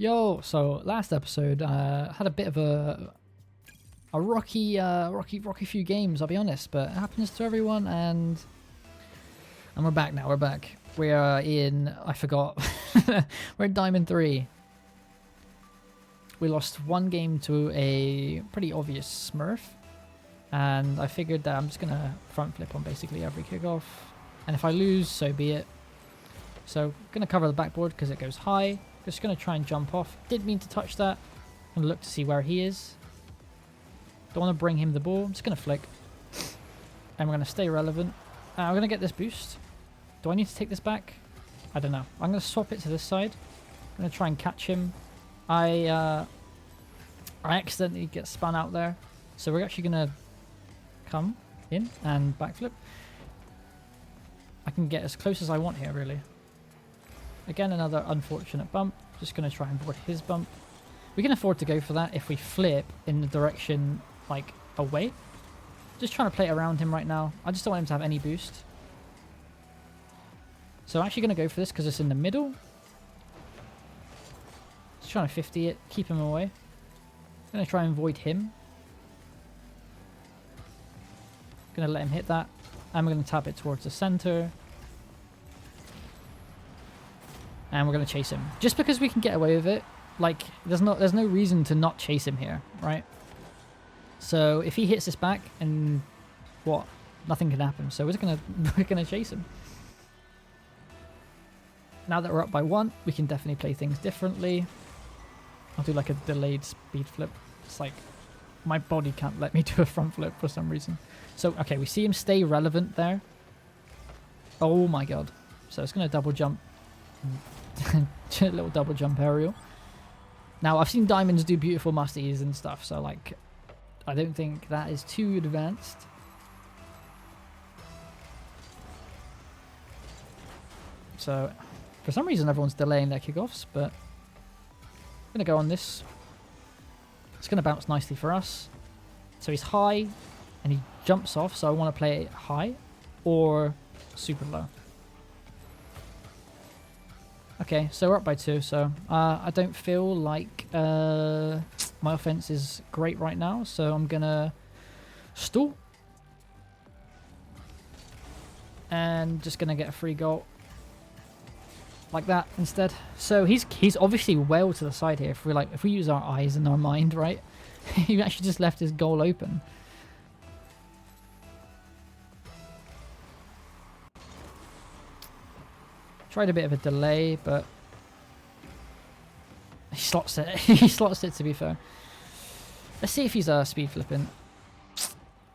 Yo, so last episode had a bit of a rocky few games, I'll be honest, but it happens to everyone, and we're back now. We're back. We are in, I forgot, we're in Diamond 3. We lost one game to a pretty obvious Smurf, and I figured that I'm just gonna front flip on basically every kickoff, and if I lose, so be it. So gonna cover the backboard because it goes high. Just going to try and jump off. Didn't mean to touch that. I'm going to look to see where he is. Don't want to bring him the ball. I'm just going to flick. And we're going to stay relevant. I'm going to get this boost. Do I need to take this back? I don't know. I'm going to swap it to this side. I'm going to try and catch him. I accidentally get spun out there. So we're actually going to come in and backflip. I can get as close as I want here, really. Again, another unfortunate bump. Just going to try and avoid his bump. We can afford to go for that if we flip in the direction, like, away. Just trying to play it around him right now. I just don't want him to have any boost. So I'm actually going to go for this because it's in the middle. Just trying to 50 it, keep him away. Going to try and avoid him. Going to let him hit that. And we're going to tap it towards the center. And we're going to chase him. Just because we can get away with it, like, there's no reason to not chase him here, right? So if he hits this back, and what? Nothing can happen. So we're gonna chase him. Now that we're up by 1, we can definitely play things differently. I'll do like a delayed speed flip. It's like my body can't let me do a front flip for some reason. So okay, we see him stay relevant there. Oh my god. So it's gonna double jump. A little double jump aerial. Now I've seen diamonds do beautiful musties and stuff, so like I don't think that is too advanced. So for some reason everyone's delaying their kickoffs, but I'm gonna go on this. It's gonna bounce nicely for us. So he's high and he jumps off, so I want to play it high or super low. Okay, so we're up by 2, so I don't feel like my offense is great right now, so I'm gonna stall. And just gonna get a free goal. Like that instead. So he's obviously well to the side here. If we use our eyes and our mind, right? He actually just left his goal open. Tried a bit of a delay, but he slots it. He slots it, to be fair. Let's see if he's speed flipping.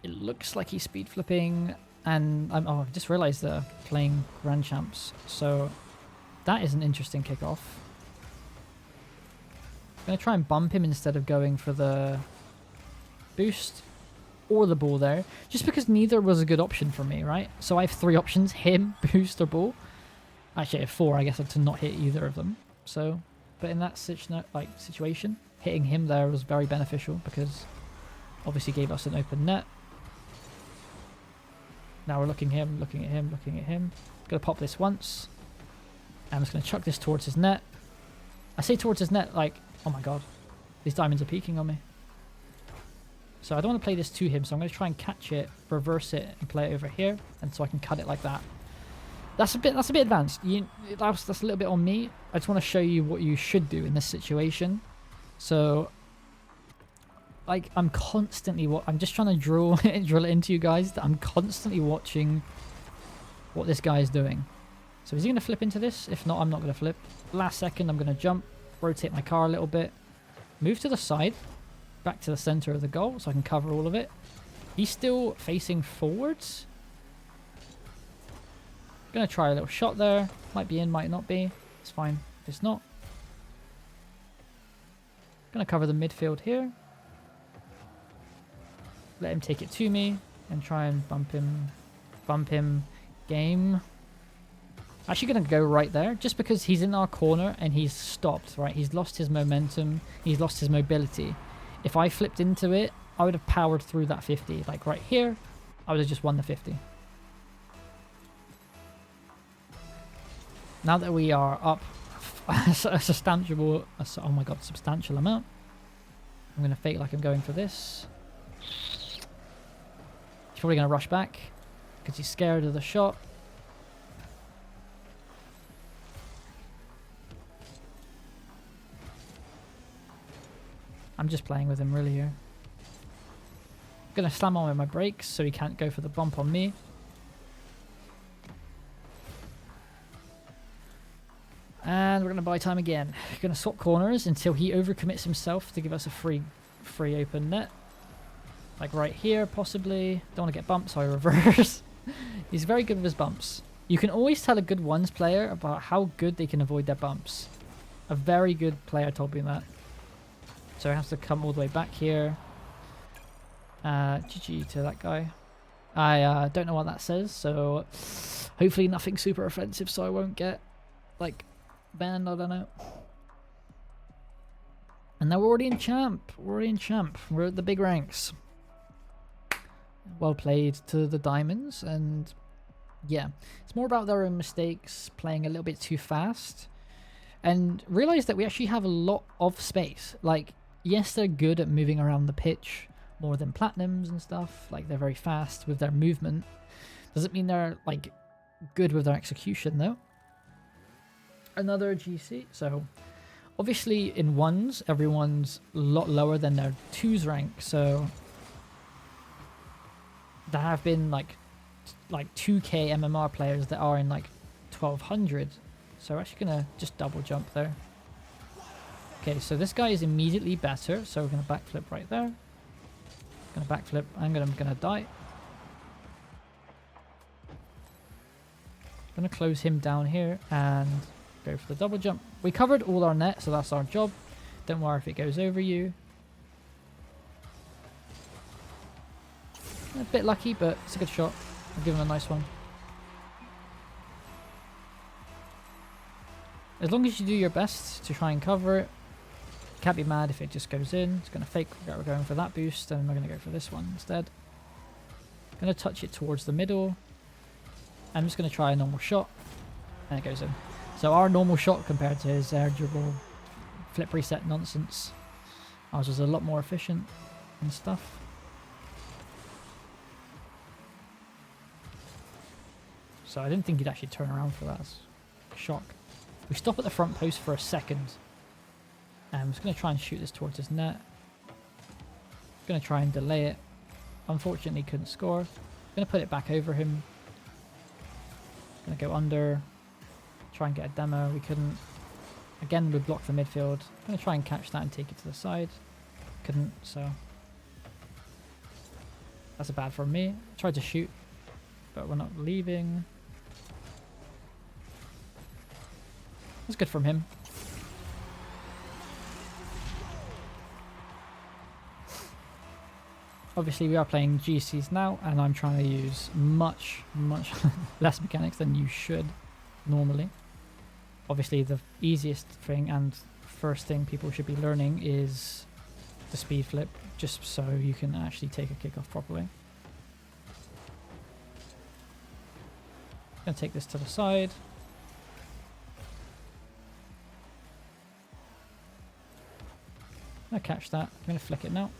It looks like he's speed flipping, and I just realised they're playing Grand Champs, so that is an interesting kickoff. I'm going to try and bump him instead of going for the boost or the ball there, just because neither was a good option for me, right? So I have 3 options: him, boost, or ball. Actually, I have 4, I guess, to not hit either of them. So, but in that situation, hitting him there was very beneficial because obviously gave us an open net. Now we're looking at him, looking at him, looking at him. Gonna pop this once. I'm just gonna chuck this towards his net. I say towards his net like, oh my god, these diamonds are peeking on me. So I don't want to play this to him, so I'm gonna try and catch it, reverse it, and play it over here, and so I can cut it like that. That's a bit advanced. That's a little bit on me. I just want to show you what you should do in this situation. So, like, I'm constantly I'm just trying to drill it into you guys that I'm constantly watching what this guy is doing. So is he going to flip into this? If not, I'm not going to flip. Last second, I'm going to jump, rotate my car a little bit, move to the side, back to the center of the goal so I can cover all of it. He's still facing forwards. Gonna try a little shot there. Might be in, might not be. It's fine if it's not. Gonna cover the midfield here. Let him take it to me and try and bump him. Game. Actually gonna go right there just because he's in our corner and he's stopped, right? He's lost his momentum. He's lost his mobility. If I flipped into it, I would have powered through that 50. Like right here, I would have just won the 50. Now that we are up a substantial, oh my god, substantial amount. I'm going to fake like I'm going for this. He's probably going to rush back because he's scared of the shot. I'm just playing with him really here. I'm going to slam on with my brakes so he can't go for the bump on me. And we're going to buy time again. We're going to swap corners until he overcommits himself to give us a free open net. Like right here, possibly. Don't want to get bumped, so I reverse. He's very good with his bumps. You can always tell a good ones player about how good they can avoid their bumps. A very good player told me that. So I have to come all the way back here. GG to that guy. I don't know what that says, so hopefully nothing super offensive so I won't get, like, banned, I don't know. And now we're already in champ. We're already in champ. We're at the big ranks. Well played to the diamonds, and yeah, it's more about their own mistakes, playing a little bit too fast, and realize that we actually have a lot of space. Like, yes, they're good at moving around the pitch more than platinums and stuff. Like, they're very fast with their movement. Doesn't mean they're, like, good with their execution, though. Another GC. So obviously in ones, everyone's a lot lower than their twos rank. So there have been like 2k MMR players that are in like 1200. So we're actually gonna just double jump there. Okay, so this guy is immediately better. So we're gonna backflip right there. Gonna backflip. I'm gonna die. Gonna close him down here and go for the double jump. We covered all our net, so that's our job. Don't worry if it goes over you. A bit lucky, but it's a good shot. I'll give him a nice one. As long as you do your best to try and cover it, can't be mad if it just goes in. It's going to fake that we're going for that boost, and we're going to go for this one instead. Going to touch it towards the middle. I'm just going to try a normal shot, and it goes in. So our normal shot compared to his air dribble flip reset nonsense, ours was a lot more efficient and stuff. So I didn't think he'd actually turn around for that. Shock. We stop at the front post for a second. I'm just going to try and shoot this towards his net. Going to try and delay it. Unfortunately couldn't score. Going to put it back over him. Going to go under. Try and get a demo. We couldn't. Again, we blocked the midfield. I'm going to try and catch that and take it to the side. Couldn't, so that's a bad from me. Tried to shoot, but we're not leaving. That's good from him. Obviously, we are playing GCs now, and I'm trying to use much less mechanics than you should normally. Obviously, the easiest thing and first thing people should be learning is the speed flip, just so you can actually take a kickoff properly. Gonna take this to the side. Gonna catch that. I'm gonna flick it now.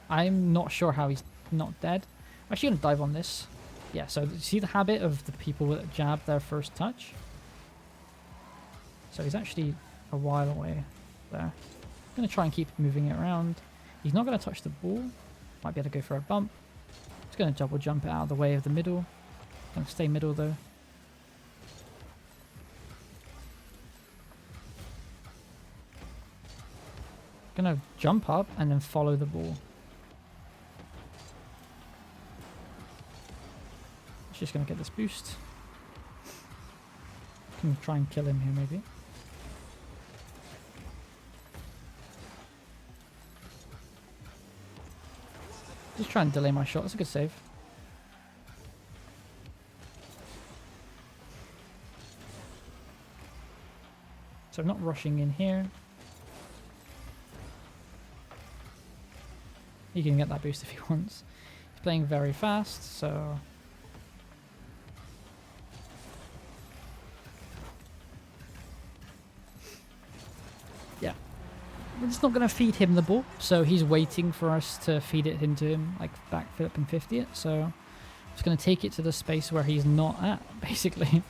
I'm not sure how he's not dead. I'm actually gonna dive on this. Yeah, so see the habit of the people that jab their first touch? So he's actually a while away there. I'm going to try and keep moving it around. He's not going to touch the ball. Might be able to go for a bump. Just going to double jump it out of the way of the middle. Going to stay middle though. Going to jump up and then follow the ball. Just going to get this boost. Can try and kill him here maybe. Just try and delay my shot. That's a good save. So I'm not rushing in here. He can get that boost if he wants. He's playing very fast, so we're just not going to feed him the ball. So he's waiting for us to feed it into him, like backflip and 50 it. So I'm just going to take it to the space where he's not at, basically.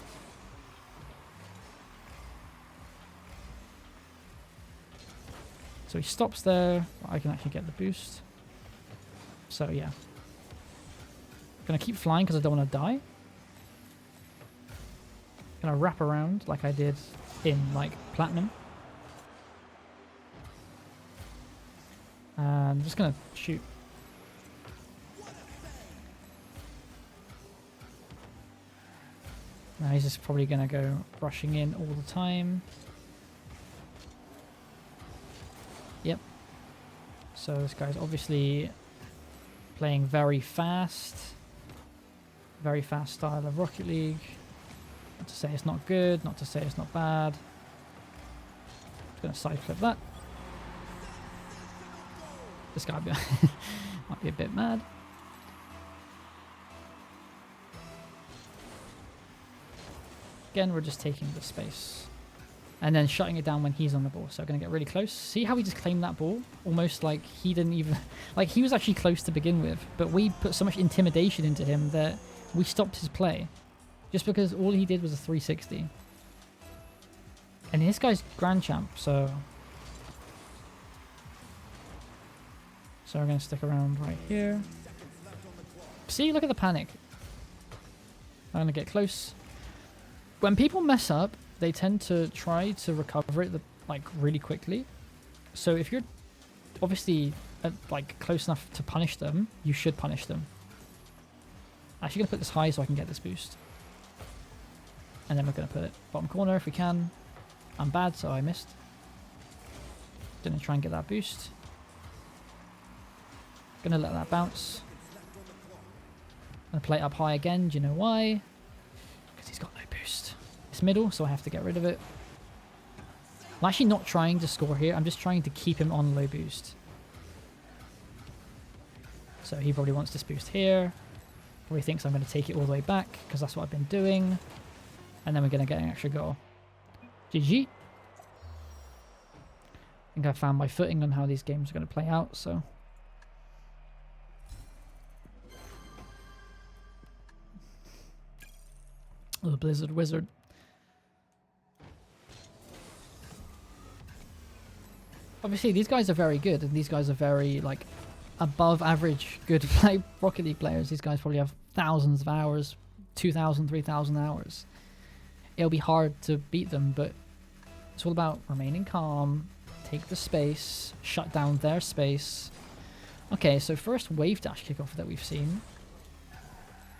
So he stops there. I can actually get the boost. So yeah. Gonna keep flying because I don't want to die. Gonna wrap around like I did in like Platinum. And I'm just gonna shoot. Now he's just probably gonna go rushing in all the time. Yep. So this guy's obviously playing very fast. Very fast style of Rocket League. Not to say it's not good, not to say it's not bad. Just gonna side flip that. This guy might be a bit mad. Again, we're just taking the space. And then shutting it down when he's on the ball. So we're going to get really close. See how he just claimed that ball? Almost like he didn't even... Like, he was actually close to begin with. But we put so much intimidation into him that we stopped his play. Just because all he did was a 360. And this guy's Grand Champ, so... So we're going to stick around right here. See, look at the panic. I'm going to get close. When people mess up, they tend to try to recover it like really quickly. So if you're obviously like close enough to punish them, you should punish them. I'm actually gonna put this high so I can get this boost. And then we're gonna put it bottom corner if we can. I'm bad, so I missed. Gonna try and get that boost. Gonna let that bounce. Gonna play it up high again. Do you know why? Because he's got no boost. It's middle, so I have to get rid of it. I'm actually not trying to score here. I'm just trying to keep him on low boost. So he probably wants this boost here. Probably thinks I'm going to take it all the way back because that's what I've been doing. And then we're going to get an extra goal. GG. I think I found my footing on how these games are going to play out, so... Oh, the Blizzard Wizard. Obviously, these guys are very good, and these guys are very, like, above average good Rocket League players. These guys probably have thousands of hours, 2,000, 3,000 hours. It'll be hard to beat them, but it's all about remaining calm, take the space, shut down their space. Okay, so first wave dash kickoff that we've seen.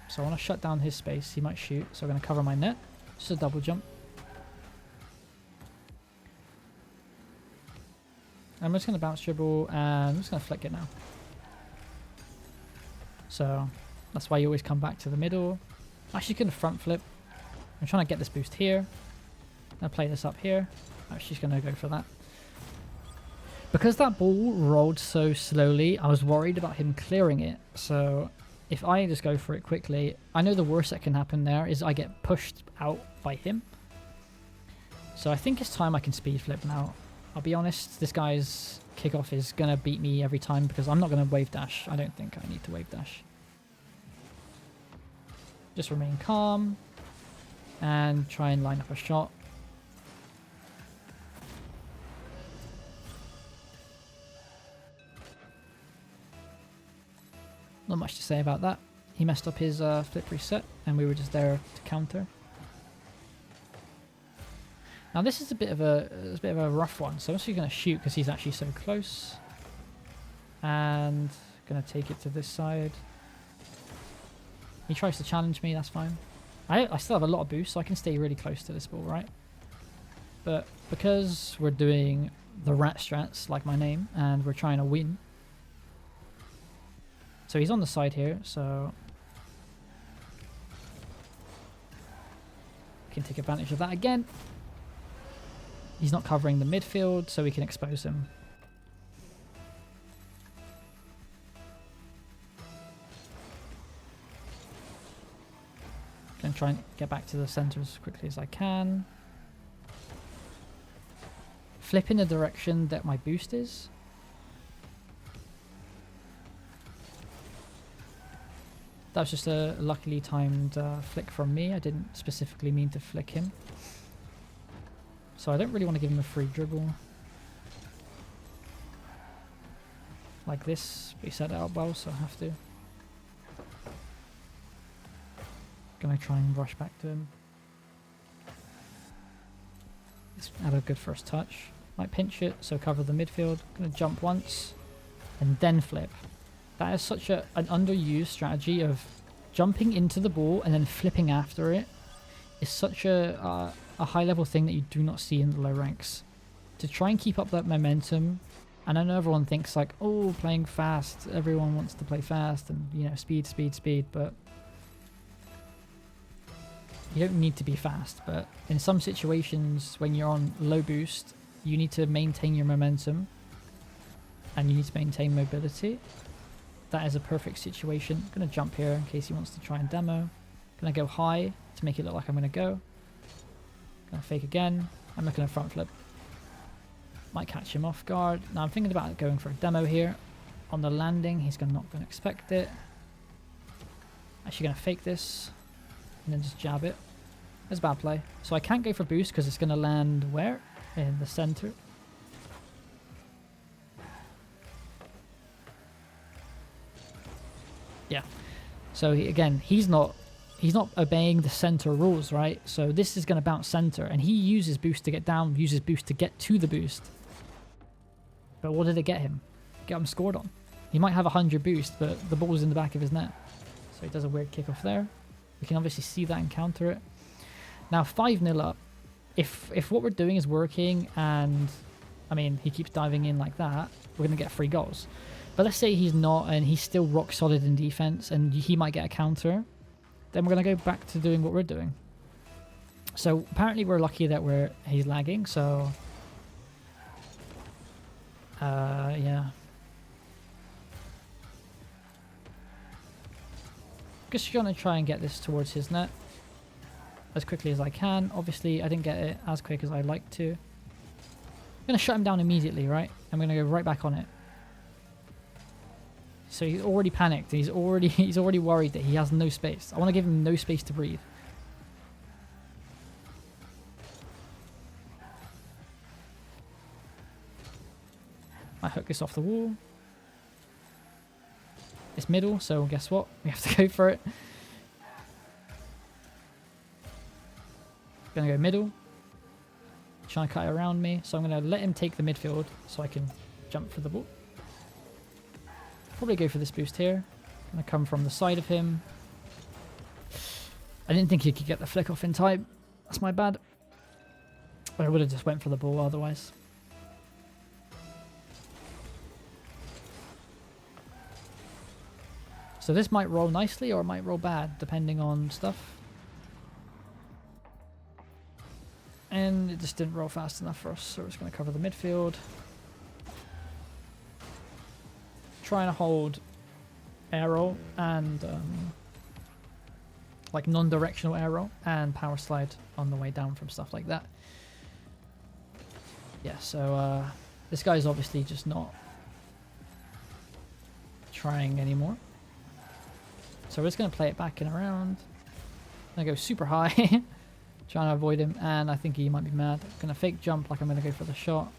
So I want to shut down his space. He might shoot, so I'm going to cover my net. Just a double jump. I'm just going to bounce dribble, and I'm just going to flick it now. So that's why you always come back to the middle. I'm actually going to front flip. I'm trying to get this boost here. I'm going to play this up here. I'm actually just going to go for that. Because that ball rolled so slowly, I was worried about him clearing it. So if I just go for it quickly, I know the worst that can happen there is I get pushed out by him. So I think it's time I can speed flip now. I'll be honest, this guy's kickoff is going to beat me every time because I'm not going to wave dash. I don't think I need to wave dash. Just remain calm and try and line up a shot. Not much to say about that. He messed up his flip reset and we were just there to counter. Now this is a bit of a rough one, so I'm actually going to shoot because he's actually so close. And going to take it to this side. He tries to challenge me, that's fine. I still have a lot of boost, so I can stay really close to this ball, right? But because we're doing the rat strats, like my name, and we're trying to win. So he's on the side here, so we can take advantage of that again. He's not covering the midfield, so we can expose him. Gonna try and get back to the center as quickly as I can. flip in the direction that my boost is. That was just a luckily timed flick from me. I didn't specifically mean to flick him. So I don't really want to give him a free dribble. Like this, but he set it up well, so I have to. Gonna try and rush back to him. Let's add a good first touch. Might pinch it, so cover the midfield. Gonna jump once, and then flip. That is such an underused strategy of jumping into the ball and then flipping after it. Is such a high level thing that you do not see in the low ranks. To try and keep up that momentum, and I know everyone thinks like, oh, playing fast, everyone wants to play fast and, you know, speed, speed, speed, but you don't need to be fast. But in some situations when you're on low boost, you need to maintain your momentum and you need to maintain mobility. That is a perfect situation. I'm going to jump here in case he wants to try and demo. Going to go high to make it look like I'm going to go. Going to fake again. I'm looking at front flip. Might catch him off guard. Now I'm thinking about going for a demo here. On the landing, he's not going to expect it. Actually going to fake this and then just jab it. That's a bad play. So I can't go for boost because it's going to land where? In the center. Yeah. So again, he's not obeying the center rules, right? So this is going to bounce center, and he uses boost to get down, uses boost to get to the boost. But what did it get him? Get him scored on. He might have 100 boost, but the ball's in the back of his net. So he does a weird kickoff there. We can obviously see that and counter it. Now 5-0 up. If what we're doing is working, and I mean he keeps diving in like that, we're going to get 3 goals. But let's say he's not, and he's still rock solid in defense, and he might get a counter. Then we're going to go back to doing what we're doing. So apparently we're lucky that he's lagging, so yeah. Just gonna try and get this towards his net as quickly as I can. Obviously I didn't get it as quick as I'd like to. I'm gonna shut him down immediately, right? I'm gonna go right back on it. So he's already panicked. He's already worried that he has no space. I want to give him no space to breathe. I hook this off the wall. It's middle, so guess what? We have to go for it. Gonna go middle. Trying to cut it around me. So I'm gonna let him take the midfield so I can jump for the ball. Probably go for this boost here. Gonna come from the side of him. I didn't think he could get the flick off in time. That's my bad. But I would have just went for the ball otherwise. So this might roll nicely or it might roll bad, depending on stuff. And it just didn't roll fast enough for us, so we're just going to cover the midfield. Trying to hold arrow and like non-directional arrow and power slide on the way down from stuff like that. Yeah, so this guy's obviously just not trying anymore. So we're just going to play it back and around. I'm going to go super high, trying to avoid him, and I think he might be mad. I'm going to fake jump like I'm going to go for the shot.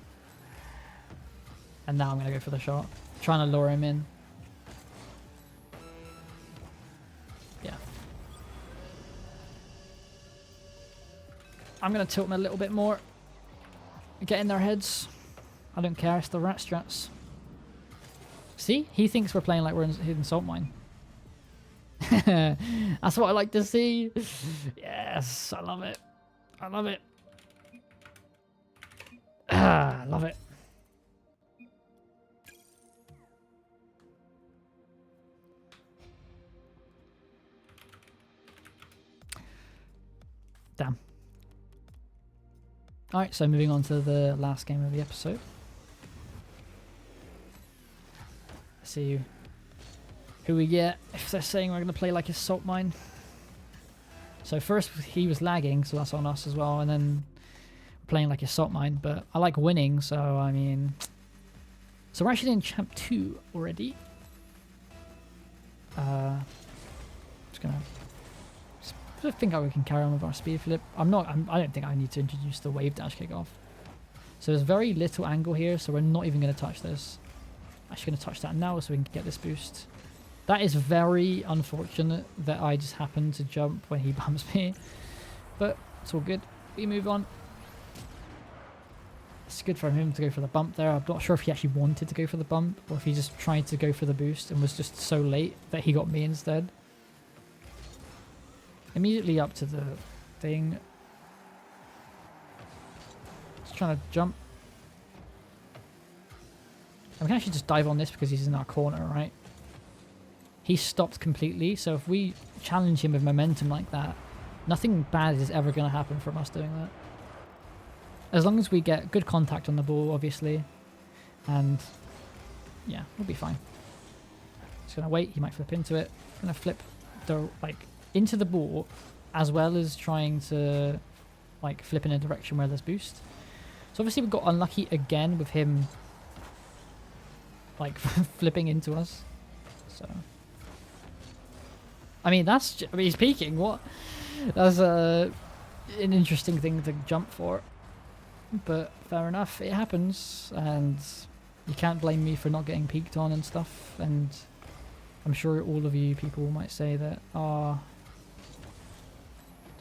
And now I'm going to go for the shot. Trying to lure him in. Yeah. I'm going to tilt him a little bit more. Get in their heads. I don't care, it's the rat strats. See? He thinks we're playing like we're in Salt Mine. That's what I like to see. Yes, I love it. I love it. I love it. Damn. Alright, so moving on to the last game of the episode. Let's see who we get if they're saying we're going to play like a salt mine. So first he was lagging, so that's on us as well, and then playing like a salt mine, but I like winning, so I mean... So we're actually in Champ 2 already. Just gonna... I think we can carry on with our speed flip. I don't think I need to introduce the wave dash kickoff. So there's very little angle here, so we're not even going to touch this. Actually going to touch that now so we can get this boost. That is very unfortunate that I just happened to jump when he bumps me. But it's all good. We move on. It's good for him to go for the bump there. I'm not sure if he actually wanted to go for the bump or if he just tried to go for the boost and was just so late that he got me instead. Immediately up to the thing. Just trying to jump. And we can actually just dive on this because he's in our corner, right? He stopped completely, so if we challenge him with momentum like that, nothing bad is ever going to happen from us doing that. As long as we get good contact on the ball, obviously. And yeah, we'll be fine. Just going to wait. He might flip into it. I'm going to flip the, into the ball, as well as trying to flip in a direction where there's boost. So obviously we got unlucky again with him flipping into us. So I mean he's peeking. What? That's an interesting thing to jump for, but fair enough, it happens, and you can't blame me for not getting peeked on and stuff. And I'm sure all of you people might say that,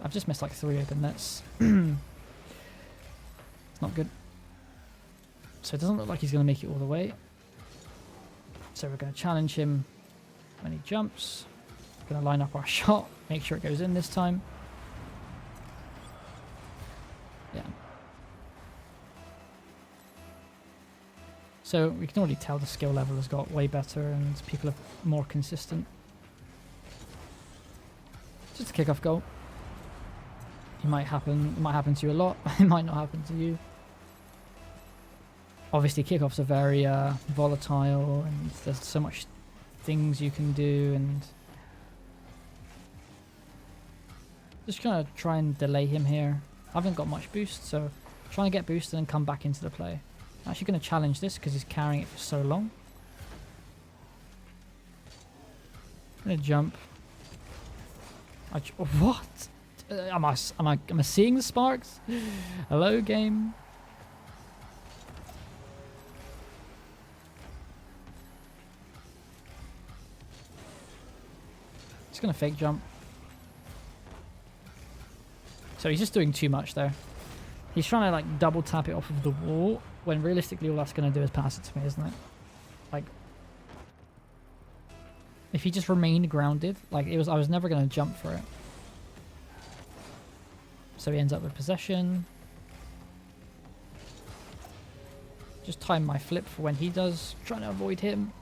I've just missed 3 open nets. It's not good. So it doesn't look like he's going to make it all the way. So we're going to challenge him when he jumps. Going to line up our shot, make sure it goes in this time. Yeah. So we can already tell the skill level has got way better and people are more consistent. Just a kickoff goal. It might happen to you a lot. It might not happen to you. Obviously, kickoffs are very volatile, and there's so much things you can do, and just gonna try and delay him here. I haven't got much boost, so trying to get boost and then come back into the play. I'm actually gonna challenge this because he's carrying it for so long. I'm gonna jump. What? Am I seeing the sparks? Hello, game. Just gonna fake jump. So he's just doing too much there. He's trying to double tap it off of the wall when realistically all that's gonna do is pass it to me, isn't it? If he just remained grounded, I was never gonna jump for it. So he ends up with possession. Just time my flip for when he does, trying to avoid him.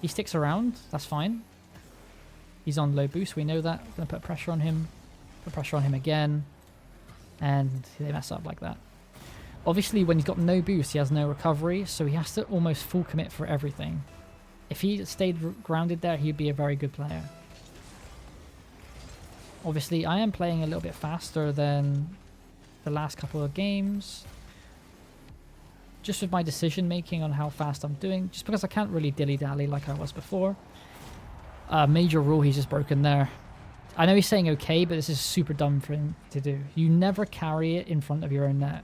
He sticks around, that's fine. He's on low boost, we know that. Gonna put pressure on him. Put pressure on him again. And they mess up like that. Obviously when he's got no boost, he has no recovery, so he has to almost full commit for everything. If he stayed grounded there, he'd be a very good player. Obviously, I am playing a little bit faster than the last couple of games. Just with my decision making on how fast I'm doing. Just because I can't really dilly-dally like I was before. Major rule he's just broken there. I know he's saying okay, but this is super dumb for him to do. You never carry it in front of your own net.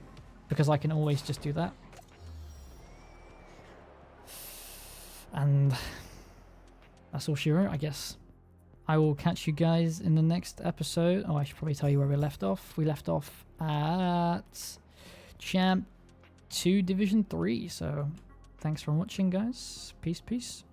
Because I can always just do that. And that's all she wrote, I guess. I will catch you guys in the next episode. Oh, I should probably tell you where we left off. We left off at Champ 2 Division 3. So thanks for watching, guys. Peace, peace.